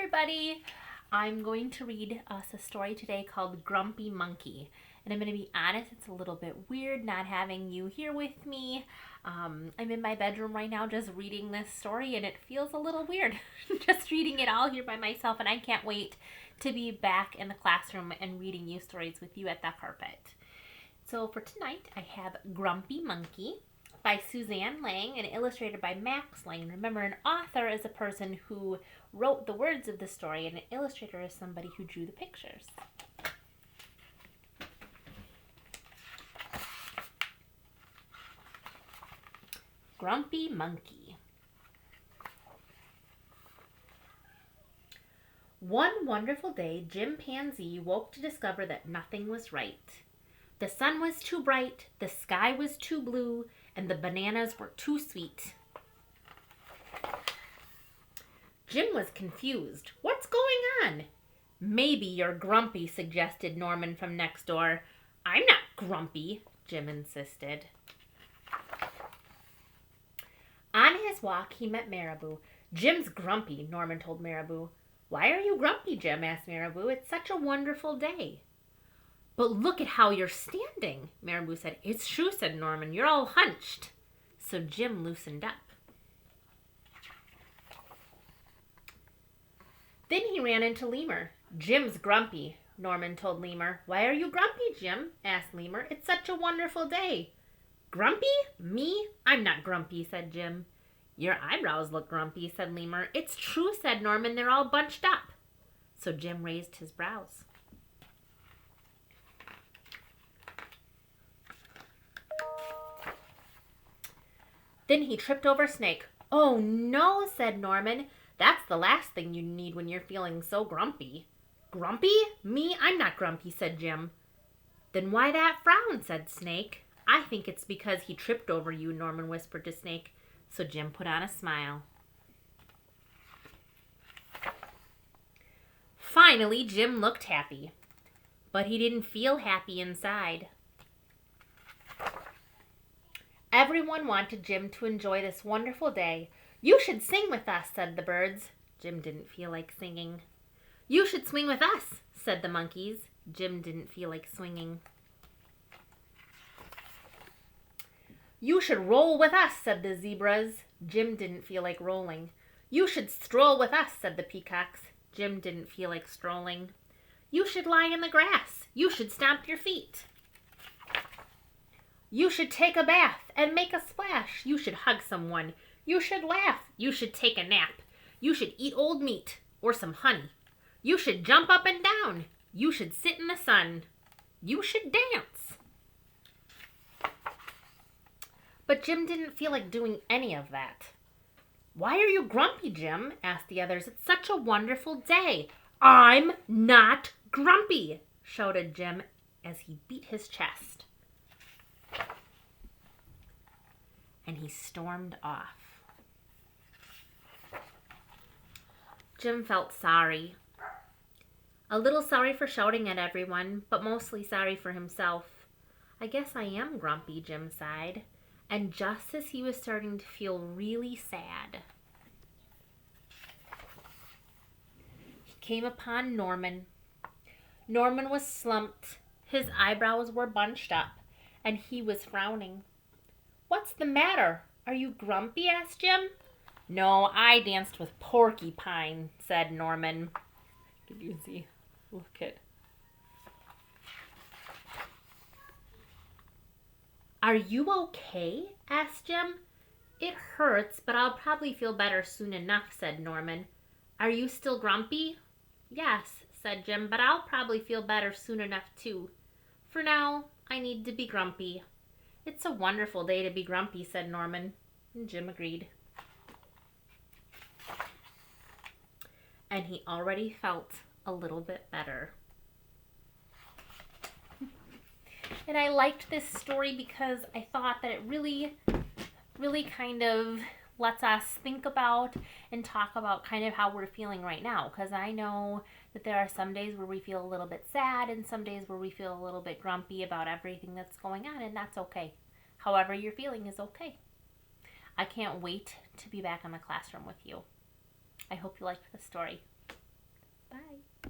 everybody. I'm going to read us a story today called Grumpy Monkey. And I'm going to be honest, it's a little bit weird not having you here with me. I'm in my bedroom right now just reading this story, and it feels a little weird just reading it all here by myself. And I can't wait to be back in the classroom and reading you stories with you at the carpet. So for tonight, I have Grumpy Monkey by Suzanne Lang and illustrated by Max Lang. Remember, an author is a person who wrote the words of the story, and an illustrator is somebody who drew the pictures. Grumpy Monkey. One wonderful day, Chimpanzee woke to discover that nothing was right. The sun was too bright, the sky was too blue, and the bananas were too sweet. Jim was confused. What's going on? Maybe you're grumpy, suggested Norman from next door. I'm not grumpy, Jim insisted. On his walk, he met Marabou. Jim's grumpy, Norman told Marabou. Why are you grumpy, Jim? Asked Marabou. It's such a wonderful day. But look at how you're standing, Marabou said. It's true, said Norman. You're all hunched. So Jim loosened up. Then he ran into Lemur. Jim's grumpy, Norman told Lemur. Why are you grumpy, Jim? Asked Lemur. It's such a wonderful day. Grumpy? Me? I'm not grumpy, said Jim. Your eyebrows look grumpy, said Lemur. It's true, said Norman. They're all bunched up. So Jim raised his brows. Then he tripped over Snake. Oh no, said Norman. That's the last thing you need when you're feeling so grumpy. Grumpy? Me? I'm not grumpy, said Jim. Then why that frown, said Snake. I think it's because he tripped over you, Norman whispered to Snake. So Jim put on a smile. Finally, Jim looked happy. But he didn't feel happy inside. Everyone wanted Jim to enjoy this wonderful day. You should sing with us, said the birds. Jim didn't feel like singing. You should swing with us, said the monkeys. Jim didn't feel like swinging. You should roll with us, said the zebras. Jim didn't feel like rolling. You should stroll with us, said the peacocks. Jim didn't feel like strolling. You should lie in the grass. You should stomp your feet. You should take a bath and make a splash. You should hug someone. You should laugh. You should take a nap. You should eat old meat or some honey. You should jump up and down. You should sit in the sun. You should dance. But Jim didn't feel like doing any of that. Why are you grumpy, Jim? Asked the others. It's such a wonderful day. I'm not grumpy, shouted Jim as he beat his chest. And he stormed off. Jim felt sorry. A little sorry for shouting at everyone, but mostly sorry for himself. I guess I am grumpy, Jim sighed. And just as he was starting to feel really sad, he came upon Norman. Norman was slumped. His eyebrows were bunched up, and he was frowning. What's the matter? Are you grumpy? Asked Jim. No, I danced with Porcupine, said Norman. Did you see? Look at. Are you okay? Asked Jim. It hurts, but I'll probably feel better soon enough, said Norman. Are you still grumpy? Yes, said Jim, but I'll probably feel better soon enough too. For now, I need to be grumpy. It's a wonderful day to be grumpy, said Norman. And Jim agreed. And he already felt a little bit better. And I liked this story because I thought that it really kind of lets us think about and talk about kind of how we're feeling right now. Because I know that there are some days where we feel a little bit sad and some days where we feel a little bit grumpy about everything that's going on, and that's okay. However you're feeling is okay. I can't wait to be back in the classroom with you. I hope you liked the story. Bye.